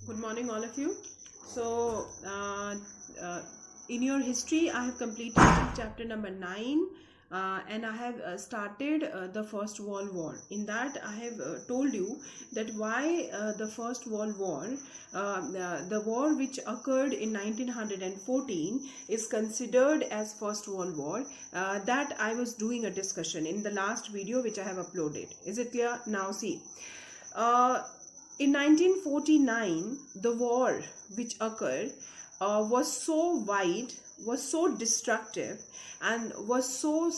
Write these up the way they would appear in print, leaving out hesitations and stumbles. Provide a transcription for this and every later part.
Good morning, all of you. So, in your history, I have completed chapter number 9, and I have started the First World War. In that, I have told you that why the First World War, the war which occurred in 1914, is considered as First World War. That I was doing a discussion in the last video which I have uploaded. Is it clear? Now, see. In 1949, the war which occurred was so wide, was so destructive, and was so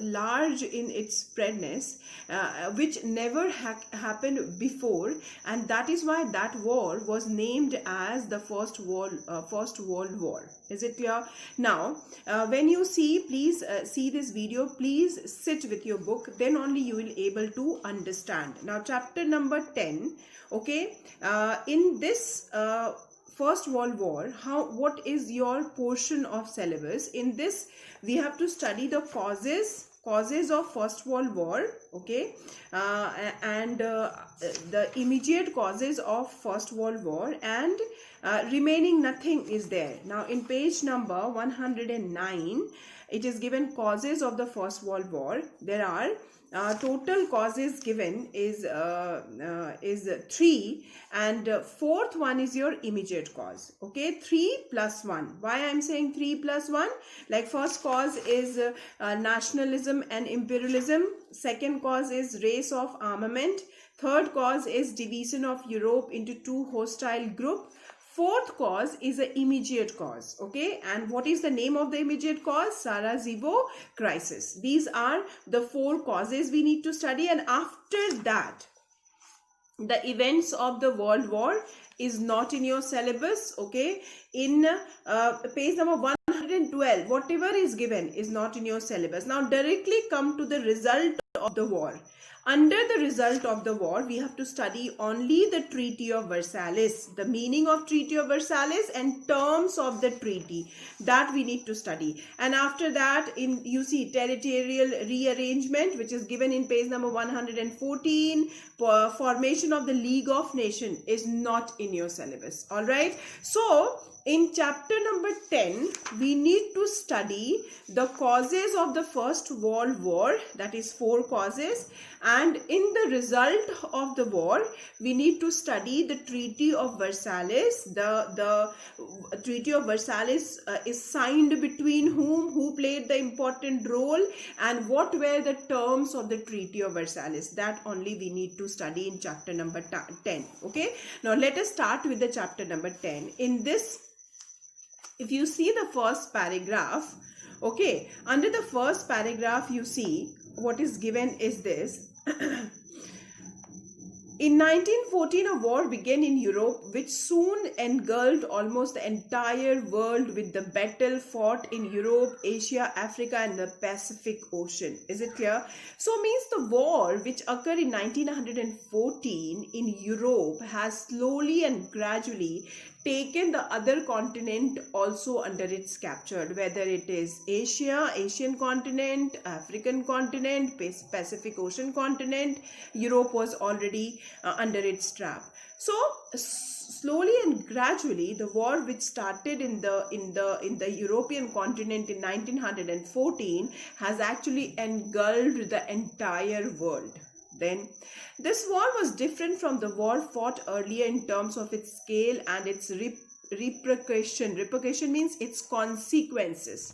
large in its spreadness, which never happened before, and that is why that war was named as the First World War. Is it clear? Now, when you see, please see this video. Please sit with your book. Then only you will able to understand. Now, chapter number 10. Okay, in this First World War, what is your portion of syllabus? In this, we have to study the causes of First World War, okay, and the immediate causes of First World War, and remaining nothing is there. Now, in page number 109, it is given causes of the First World War. There are total causes given is 3, and fourth one is your immediate cause. Okay, 3 plus 1. Why I am saying 3 plus 1? Like, first cause is nationalism and imperialism. Second cause is race of armament. Third cause is division of Europe into two hostile groups. Fourth cause is an immediate cause, okay? And what is the name of the immediate cause? Sarajevo crisis. These are the 4 causes we need to study, and after that, the events of the World War is not in your syllabus, okay? In page number 112, whatever is given is not in your syllabus. Now, directly come to the result of the war. Under the result of the war, we have to study only the Treaty of Versailles, the meaning of Treaty of Versailles and terms of the treaty, that we need to study. And after that, you see territorial rearrangement, which is given in page number 114. Formation of the League of Nations is not in your syllabus. All right. So, in chapter number 10, we need to study the causes of the First World War, that is 4 causes, and in the result of the war, we need to study the Treaty of Versailles. The Treaty of Versailles is signed between who played the important role, and what were the terms of the Treaty of Versailles. That only we need to study in chapter number 10. Okay, now let us start with the chapter number 10. In this, if you see the first paragraph, okay, under the first paragraph, you see what is given is this. In 1914, a war began in Europe, which soon engulfed almost the entire world, with the battle fought in Europe, Asia, Africa, and the Pacific Ocean. Is it clear? So, means the war which occurred in 1914 in Europe has slowly and gradually taken the other continent also under its capture, whether it is Asia, Asian continent, African continent, Pacific Ocean continent. Europe was already under its trap. So slowly and gradually, the war which started in the European continent in 1914 has actually engulfed the entire world. Then, this war was different from the war fought earlier in terms of its scale and its repercussion. Repercussion means its consequences.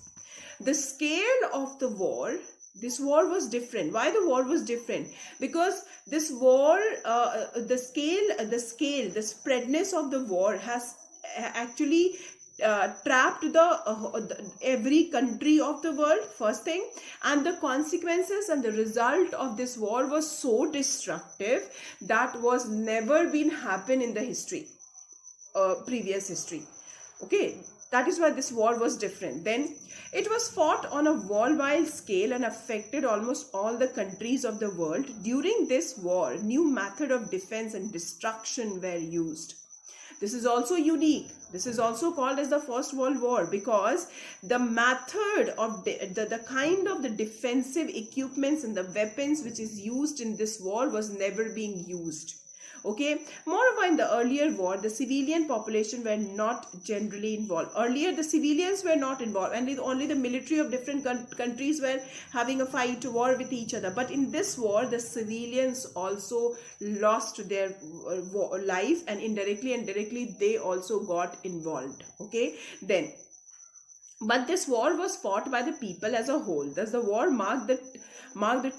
The scale of the war, this war was different. Why the war was different? Because this war, the spreadness of the war has actually trapped every country of the world, first thing, and the consequences and the result of this war was so destructive that was never been happen in the history, previous history. Okay, that is why this war was different. Then it was fought on a worldwide scale and affected almost all the countries of the world. During this war, new method of defense and destruction were used. This is also unique. This is also called as the First World War, because the method of the kind of the defensive equipments and the weapons which is used in this war was never being used. Okay, moreover, in the earlier war, the civilian population were not generally involved. Earlier, the civilians were not involved, and only the military of different countries were having a fight, war with each other. But in this war, the civilians also lost their life, and indirectly and directly they also got involved. Okay, then. But this war was fought by the people as a whole. Thus, the war marked the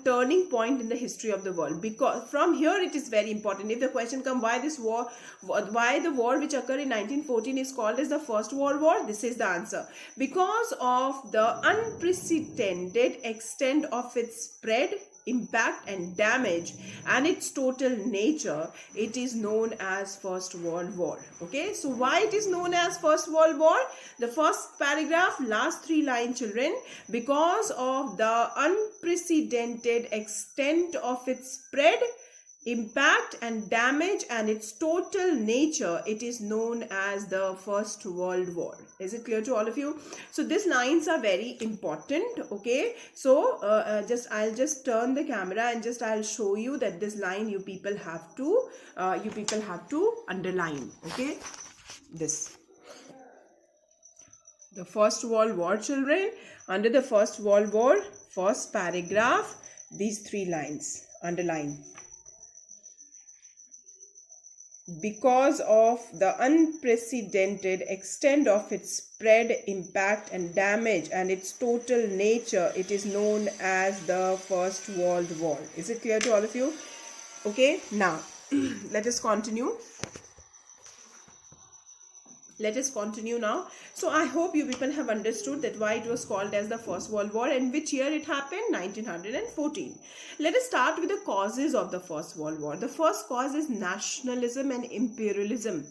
turning point in the history of the world. Because from here it is very important. If the question comes, why the war which occurred in 1914 is called as the First World War, this is the answer. Because of the unprecedented extent of its spread, impact and damage, and its total nature, it is known as First World War. Okay, so why it is known as First World War? The first paragraph, last 3 lines, children. Because of the unprecedented extent of its spread, impact and damage, and its total nature, it is known as the First World War. Is it clear to all of you? So these lines are very important. Okay, so I'll just turn the camera and I'll show you that this line you people have to underline. Okay, this, the First World War, children. Under the First World War, first paragraph, these 3 lines underline. Because of the unprecedented extent of its spread, impact and damage, and its total nature, it is known as the First World War. Is it clear to all of you? Okay, now let us continue. Now. So I hope you people have understood that why it was called as the First World War and which year it happened, 1914. Let us start with the causes of the First World War. The first cause is nationalism and imperialism.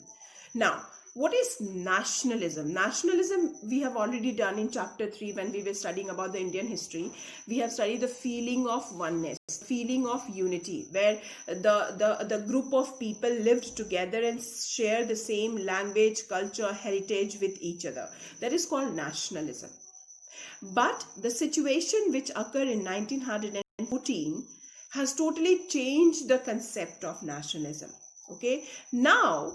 Now, what is nationalism? Nationalism we have already done in chapter 3 when we were studying about the Indian history. We have studied the feeling of oneness, feeling of unity, where the group of people lived together and share the same language, culture, heritage with each other. That is called nationalism. But the situation which occurred in 1914 has totally changed the concept of nationalism. Okay, now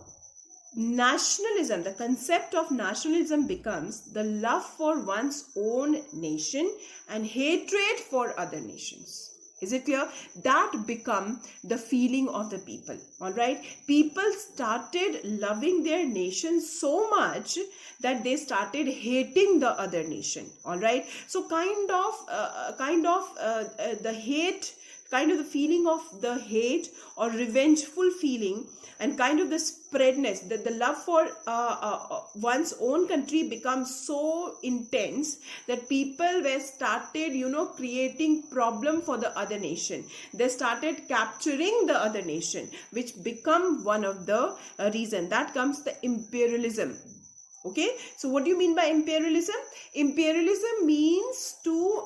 nationalism, the concept of nationalism becomes the love for one's own nation and hatred for other nations. Is it clear? That become the feeling of the people. All right. People started loving their nation so much that they started hating the other nation. All right. So the hate, kind of the feeling of the hate or revengeful feeling, and kind of the spreadness, that the love for one's own country becomes so intense that people were started, creating problem for the other nation. They started capturing the other nation, which become one of the reason. That comes the imperialism. Okay, so what do you mean by imperialism? Imperialism means to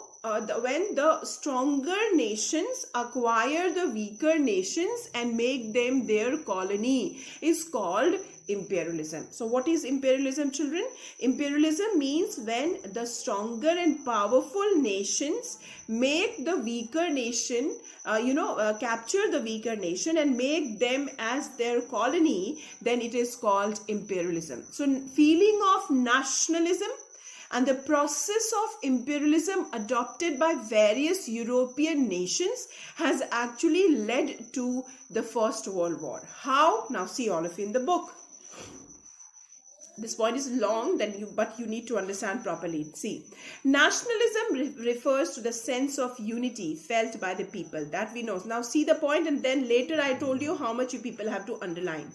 when the stronger nations acquire the weaker nations and make them their colony, is called imperialism. So what is imperialism, children? Imperialism means when the stronger and powerful nations make the weaker nation, capture the weaker nation and make them as their colony, then it is called imperialism. So feeling of nationalism and the process of imperialism adopted by various European nations has actually led to the First World War. How? Now see all of you in the book. This point is long, but you need to understand properly. See, nationalism refers to the sense of unity felt by the people. That we know. Now see the point, and then later I told you how much you people have to underline.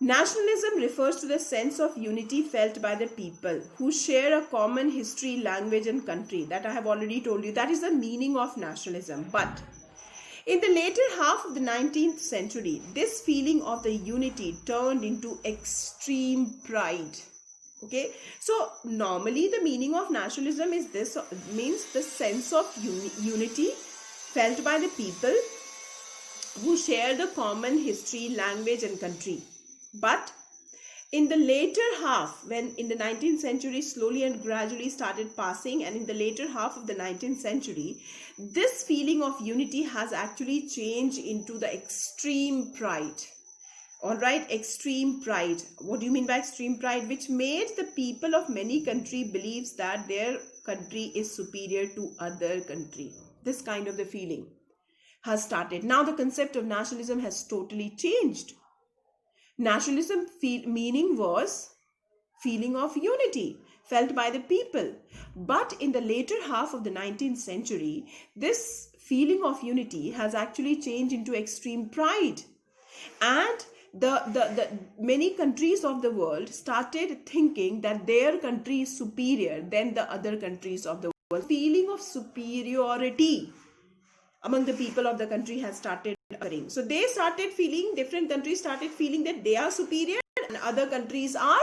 Nationalism refers to the sense of unity felt by the people who share a common history, language and country. That I have already told you. That is the meaning of nationalism. But in the later half of the 19th century, this feeling of the unity turned into extreme pride. Okay, so normally the meaning of nationalism is this, means the sense of unity felt by the people who share the common history, language and country. But in the later half, when in the 19th century slowly and gradually started passing, and in the later half of the 19th century, this feeling of unity has actually changed into the extreme pride. All right, extreme pride. What do you mean by extreme pride? Which made the people of many countries believes that their country is superior to other country. This kind of the feeling has started. Now the concept of nationalism has totally changed. Nationalism meaning was feeling of unity felt by the people. But in the later half of the 19th century, this feeling of unity has actually changed into extreme pride. And the many countries of the world started thinking that their country is superior than the other countries of the world. Feeling of superiority among the people of the country has started occurring. So they started feeling, different countries started feeling that they are superior and other countries are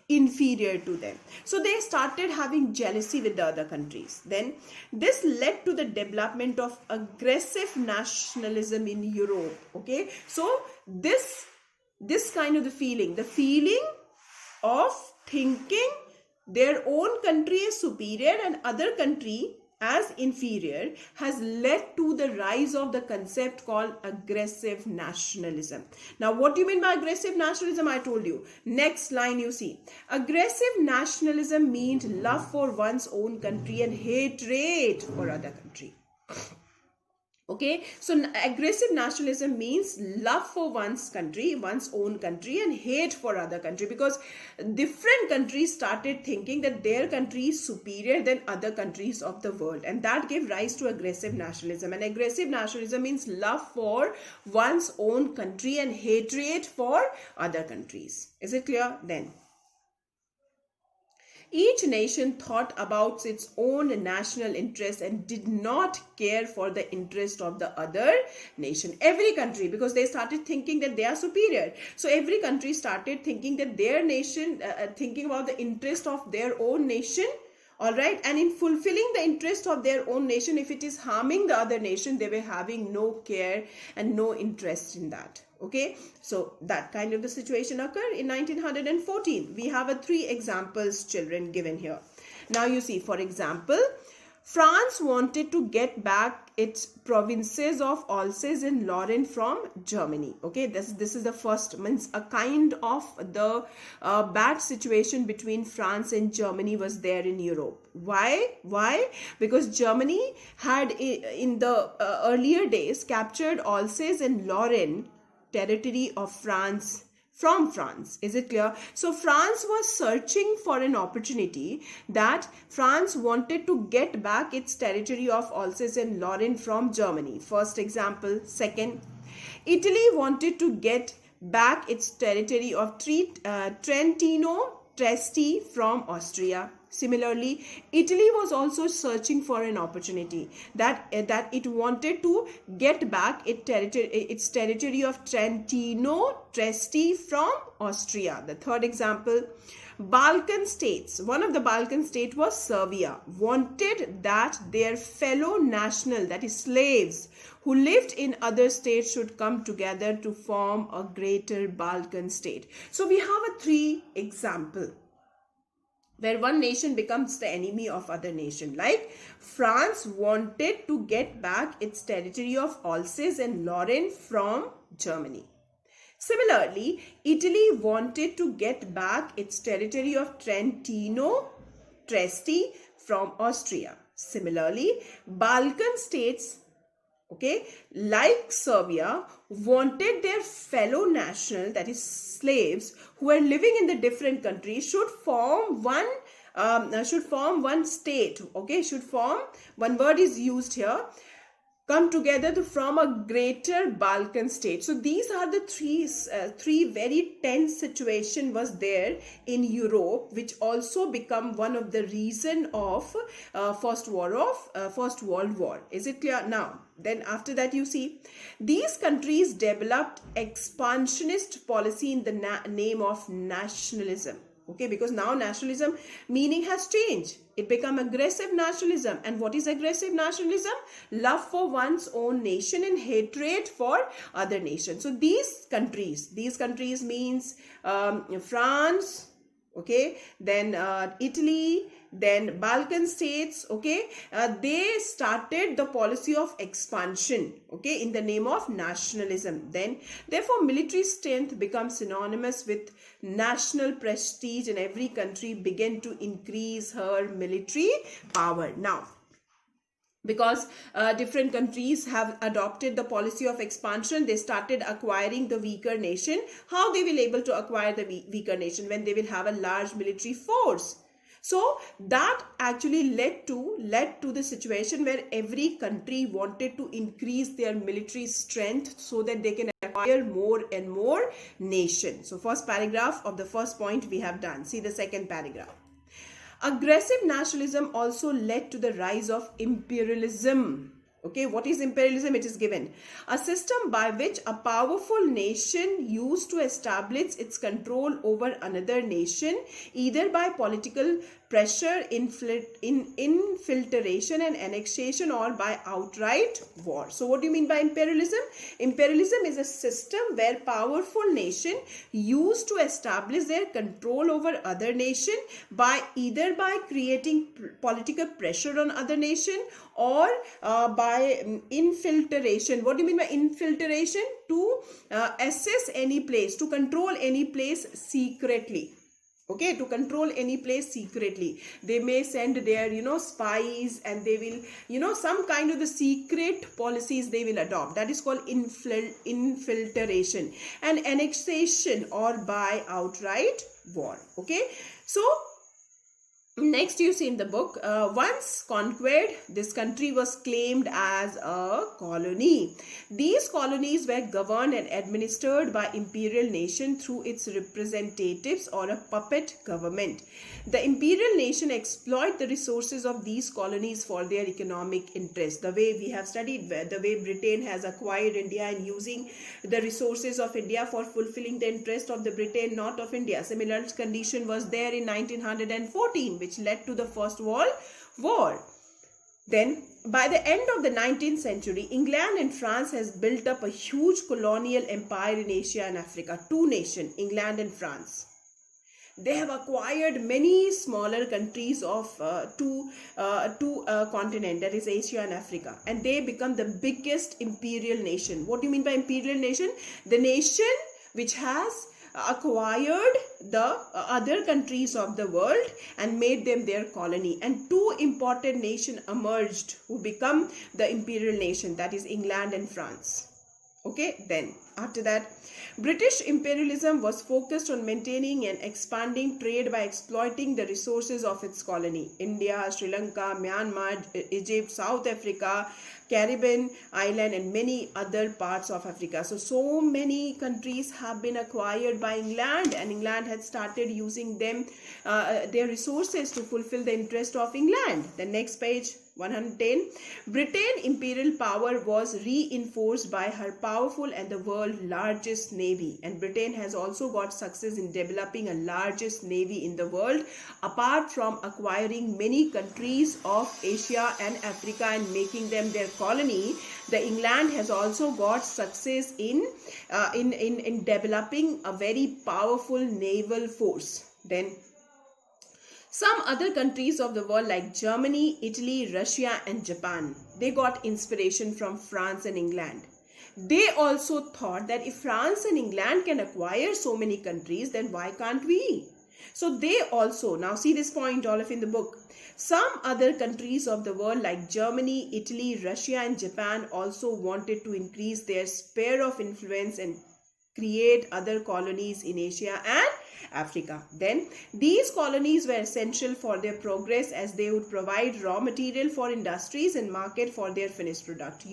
inferior to them. So they started having jealousy with the other countries. Then this led to the development of aggressive nationalism in Europe. Okay, so this kind of the feeling of thinking their own country is superior and other country as inferior has led to the rise of the concept called aggressive nationalism. Now, what do you mean by aggressive nationalism? I told you. Next line you see. Aggressive nationalism means love for one's own country and hatred for other country. Okay, so aggressive nationalism means love for one's country, one's own country, and hate for other country, because different countries started thinking that their country is superior than other countries of the world, and that gave rise to aggressive nationalism. And aggressive nationalism means love for one's own country and hatred for other countries. Is it clear? Then each nation thought about its own national interest and did not care for the interest of the other nation. Every country, because they started thinking that they are superior. So every country started thinking that their nation, thinking about the interest of their own nation. All right. And in fulfilling the interest of their own nation, if it is harming the other nation, they were having no care and no interest in that. Okay, so that kind of the situation occurred in 1914. We have 3 examples, children, given here. Now you see, for example, France wanted to get back its provinces of Alsace and Lorraine from Germany. Okay, this is the first, means a kind of the bad situation between France and Germany was there in Europe. Why? Because Germany had in the earlier days captured Alsace and Lorraine territory of France from France. Is it clear? So France was searching for an opportunity, that France wanted to get back its territory of Alsace and Lorraine from Germany. First example. Second, Italy wanted to get back its territory of Trentino Trieste from Austria. Similarly, Italy was also searching for an opportunity, that it wanted to get back its territory of Trentino Trieste from Austria. The third example, Balkan states, one of the Balkan states was Serbia, wanted that their fellow national, that is slaves, who lived in other states should come together to form a greater Balkan state. So we have 3 examples where one nation becomes the enemy of other nation. Like France wanted to get back its territory of Alsace and Lorraine from Germany. Similarly, Italy wanted to get back its territory of Trentino Trieste from Austria. Similarly, Balkan states, okay, like Serbia, wanted their fellow national, that is slaves, who are living in the different countries should form one state. Okay, should form, one word is used here, come together to form a greater Balkan state. So these are the three very tense situation was there in Europe, which also become one of the reason of First World War. Is it clear now? Then after that, you see, these countries developed expansionist policy in the name of nationalism. Okay, because now nationalism meaning has changed. It become aggressive nationalism. And what is aggressive nationalism? Love for one's own nation and hatred for other nations. So these countries means France, okay, then Italy, then Balkan states, okay, they started the policy of expansion, okay, in the name of nationalism. Then therefore military strength becomes synonymous with national prestige, and every country began to increase her military power. Now because different countries have adopted the policy of expansion, they started acquiring the weaker nation. How they will able to acquire the weaker nation? When they will have a large military force. So that actually led to the situation where every country wanted to increase their military strength so that they can acquire more and more nations. So first paragraph of the first point we have done. See the second paragraph. Aggressive nationalism also led to the rise of imperialism. Okay, what is imperialism? It is given. A system by which a powerful nation used to establish its control over another nation, either by political pressure, infiltration and annexation, or by outright war. So what do you mean by imperialism? Imperialism is a system where powerful nation used to establish their control over other nation by either by creating political pressure on other nation or by infiltration. What do you mean by infiltration? To assess any place, to control any place secretly. Okay, to control any place secretly. They may send their, spies, and they will, some kind of the secret policies they will adopt. That is called infiltration. And annexation, or by outright war. Okay, so next you see in the book, once conquered, this country was claimed as a colony. These colonies were governed and administered by imperial nation through its representatives or a puppet government. The imperial nation exploit the resources of these colonies for their economic interest. The way we have studied, the way Britain has acquired India and using the resources of India for fulfilling the interest of the Britain, not of India. Similar condition was there in 1914, which led to the First World War. Then, by the end of the 19th century, England and France has built up a huge colonial empire in Asia and Africa. Two nations, England and France. They have acquired many smaller countries of two continents, that is Asia and Africa, and they become the biggest imperial nation. What do you mean by imperial nation? The nation which has acquired the other countries of the world and made them their colony, and two important nations emerged who become the imperial nation, that is England and France. Okay, then after that, British imperialism was focused on maintaining and expanding trade by exploiting the resources of its colony. India, Sri Lanka, Myanmar, Egypt, South Africa, Caribbean island, and many other parts of Africa. So many countries have been acquired by England, and England had started using them, their resources, to fulfill the interest of England. The next page, 110. Britain's imperial power was reinforced by her powerful and the world's largest navy, and Britain has also got success in developing a largest navy in the world. Apart from acquiring many countries of Asia and Africa and making them their colony, the England has also got success in developing a very powerful naval force. Then some other countries of the world like Germany, Italy, Russia and Japan, they got inspiration from France and England. They also thought that if France and England can acquire so many countries, then why can't we? So they also, now see this point all of in the book, some other countries of the world like Germany, Italy, Russia and Japan also wanted to increase their sphere of influence and create other colonies in Asia and Africa. Then these colonies were essential for their progress, as they would provide raw material for industries and market for their finished product.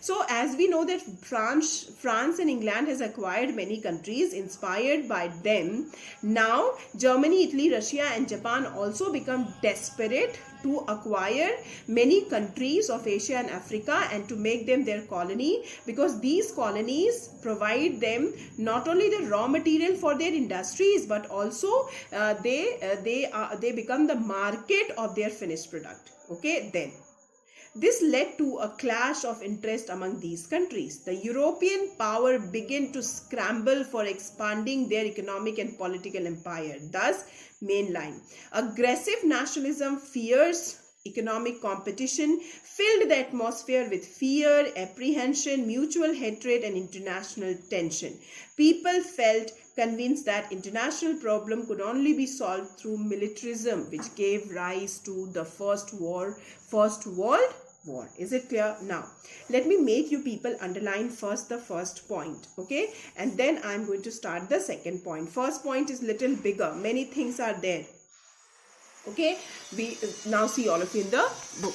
So as we know that France and England has acquired many countries inspired by them. Now Germany, Italy, Russia and Japan also become desperate to acquire many countries of Asia and Africa and to make them their colony, because these colonies provide them not only the raw material for their industries countries, but also they become the market of their finished product. Okay, then this led to a clash of interest among these countries. The European power began to scramble for expanding their economic and political empire. Thus, mainline aggressive nationalism, fierce economic competition filled the atmosphere with fear, apprehension, mutual hatred, and international tension. People felt convinced that international problem could only be solved through militarism, which gave rise to the First World War. Is it clear? Now, let me make you people underline first the first point, okay? And then I'm going to start the second point. First point is little bigger. Many things are there. Okay? We now see all of you in the book.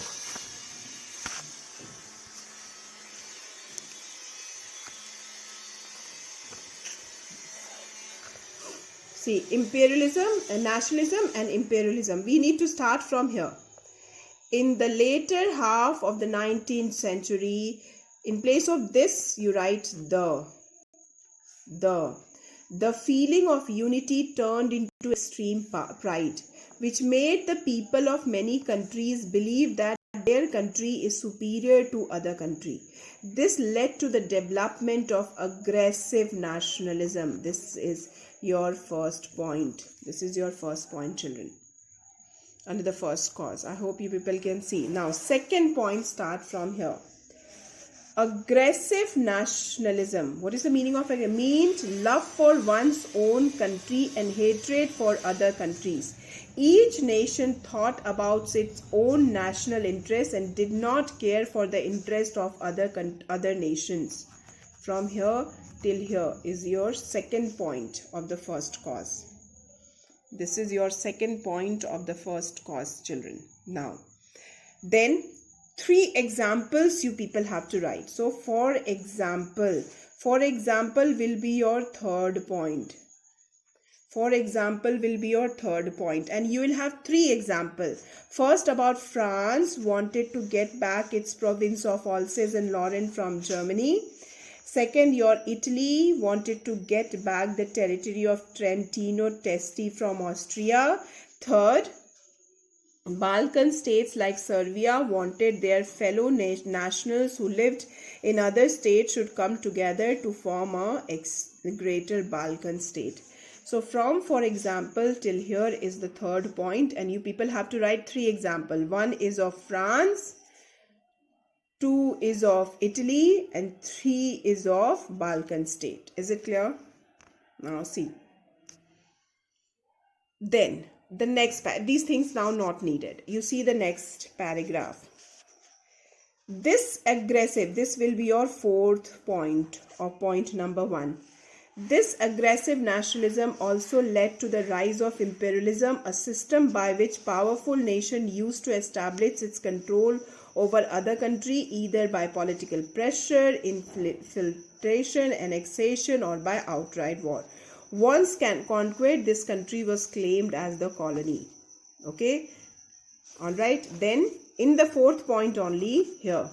See, imperialism, nationalism and imperialism. We need to start from here. In the later half of the 19th century, in place of this, you write the. The feeling of unity turned into extreme pride, which made the people of many countries believe that their country is superior to other country. This led to the development of aggressive nationalism. This is your first point. This is your first point, children. Under the first cause. I hope you people can see. Now, second point start from here. Aggressive nationalism. What is the meaning of it? Means love for one's own country and hatred for other countries. Each nation thought about its own national interests and did not care for the interest of other nations. From here till here is your second point of the first cause. This is your second point of the first cause, children. Now, then 3 examples you people have to write. So, for example will be your third point. For example will be your third point, and you will have 3 examples. First, about France wanted to get back its province of Alsace and Lorraine from Germany. Second, your Italy wanted to get back the territory of Trentino Testi from Austria. Third, Balkan states like Serbia wanted their fellow nationals who lived in other states should come together to form a greater Balkan state. So from, for example, till here is the third point, and you people have to write 3 examples. 1 is of France, 2 is of Italy, and 3 is of Balkan state. Is it clear? Now see. Then the next these things now not needed. You see the next paragraph. This aggressive, this will be your fourth point or point number 1. This aggressive nationalism also led to the rise of imperialism, a system by which powerful nation used to establish its control over other country either by political pressure, infiltration, annexation, or by outright war. Once conquered, this country was claimed as the colony. Okay, all right. Then in the fourth point only here,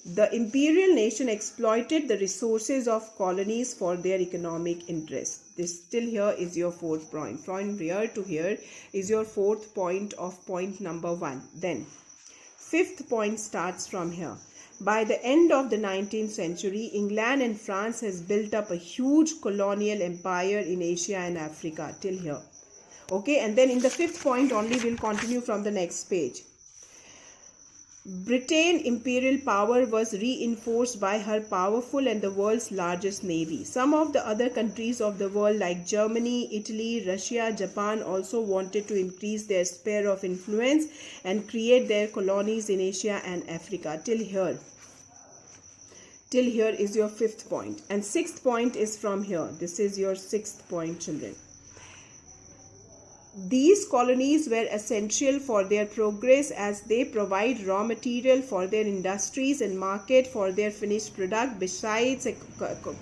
the imperial nation exploited the resources of colonies for their economic interest. This till here is your fourth point. From here to here is your fourth point of point number 1. Then fifth point starts from here. By the end of the 19th century, England and France has built up a huge colonial empire in Asia and Africa till here. Okay, and then in the fifth point only we'll continue from the next page. Britain's imperial power was reinforced by her powerful and the world's largest navy. Some of the other countries of the world like Germany, Italy, Russia, Japan also wanted to increase their sphere of influence and create their colonies in Asia and Africa. Till here is your fifth point. And sixth point is from here. This is your sixth point, children. These colonies were essential for their progress as they provide raw material for their industries and market for their finished product. Besides,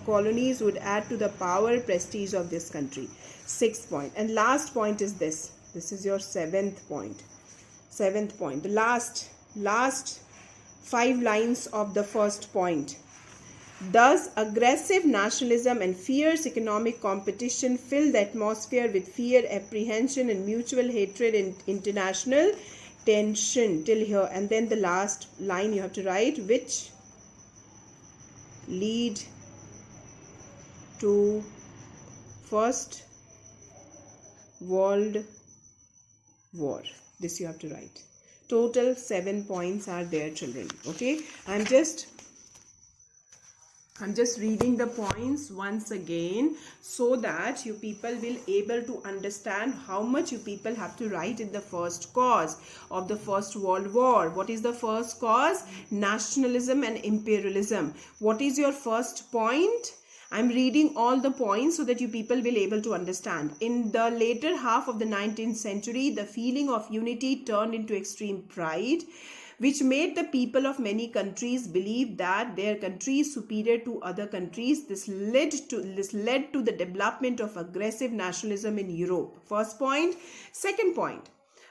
colonies would add to the power prestige of this country. Sixth point. And last point is this. This is your seventh point. Seventh point. The last 5 lines of the first point. Thus, aggressive nationalism and fierce economic competition fill the atmosphere with fear, apprehension, and mutual hatred and international tension. Till here. And then the last line you have to write, which lead to First World War. This you have to write. Total 7 points are there, children. Okay, I'm just reading the points once again so that you people will able to understand how much you people have to write in the first cause of the First World War. What is the first cause? Nationalism and imperialism. What is your first point? I'm reading all the points so that you people will able to understand. In the later half of the 19th century, the feeling of unity turned into extreme pride, which made the people of many countries believe that their country is superior to other countries. This led to the development of aggressive nationalism in Europe. First point. Second point.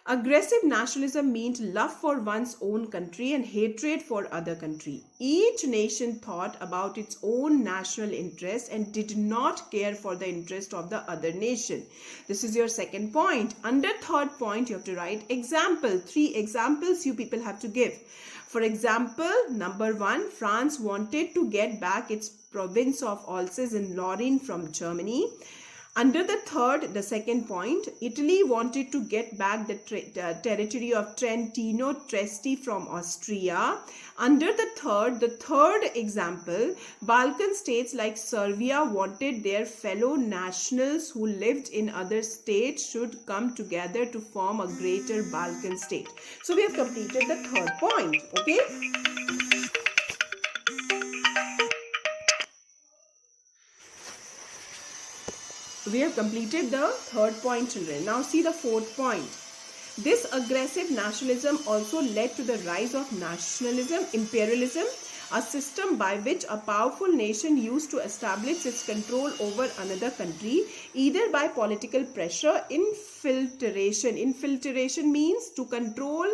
Aggressive nationalism means love for one's own country and hatred for other country. Each nation thought about its own national interest and did not care for the interest of the other nation. This is your second point. Under third point, you have to write example. 3 examples you people have to give. For example, number 1, France wanted to get back its province of Alsace-Lorraine from Germany. Under the second point, Italy wanted to get back the territory of Trentino-Trieste from Austria. Under the third example, Balkan states like Serbia wanted their fellow nationals who lived in other states should come together to form a greater Balkan state. So we have completed the third point. Okay. We have completed the third point, children. Now see the fourth point. This aggressive nationalism also led to the rise of nationalism, imperialism, a system by which a powerful nation used to establish its control over another country, either by political pressure, infiltration. Infiltration means to control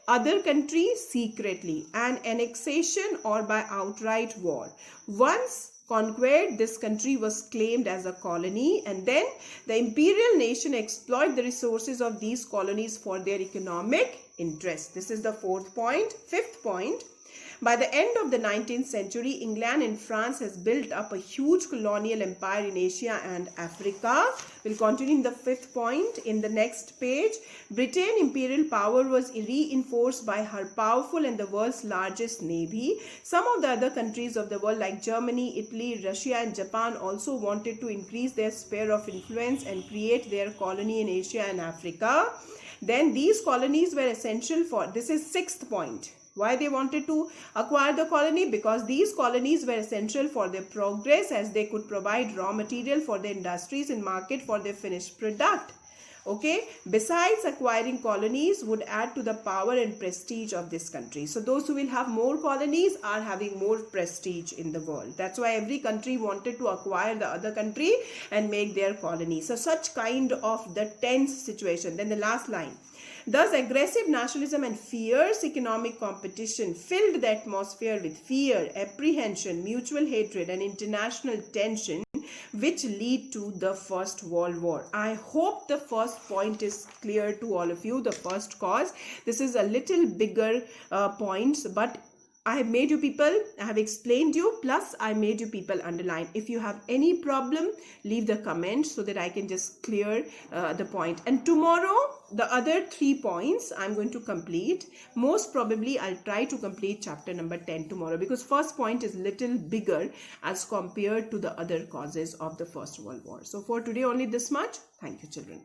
other countries secretly, and annexation, or by outright war. Once conquered, this country was claimed as a colony, and then the imperial nation exploited the resources of these colonies for their economic interest. This is the fourth point. Fifth point. By the end of the 19th century, England and France has built up a huge colonial empire in Asia and Africa. We'll continue in the fifth point in the next page. Britain's imperial power was reinforced by her powerful and the world's largest navy. Some of the other countries of the world like Germany, Italy, Russia and Japan also wanted to increase their sphere of influence and create their colony in Asia and Africa. Then these colonies were essential for, this is sixth point. Why they wanted to acquire the colony? Because these colonies were essential for their progress, as they could provide raw material for the industries and market for their finished product. Okay. Besides, acquiring colonies would add to the power and prestige of this country. So those who will have more colonies are having more prestige in the world. That's why every country wanted to acquire the other country and make their colony. So such kind of the tense situation. Then the last line. Thus, aggressive nationalism and fierce economic competition filled the atmosphere with fear, apprehension, mutual hatred, and international tension, which lead to the First World War. I hope the first point is clear to all of you, the first cause. This is a little bigger points, but I have made you people, I have explained you, plus I made you people underline. If you have any problem, leave the comment so that I can just clear the point. And tomorrow, the other 3 points I'm going to complete. Most probably, I'll try to complete chapter number 10 tomorrow, because first point is little bigger as compared to the other causes of the First World War. So for today, only this much. Thank you, children.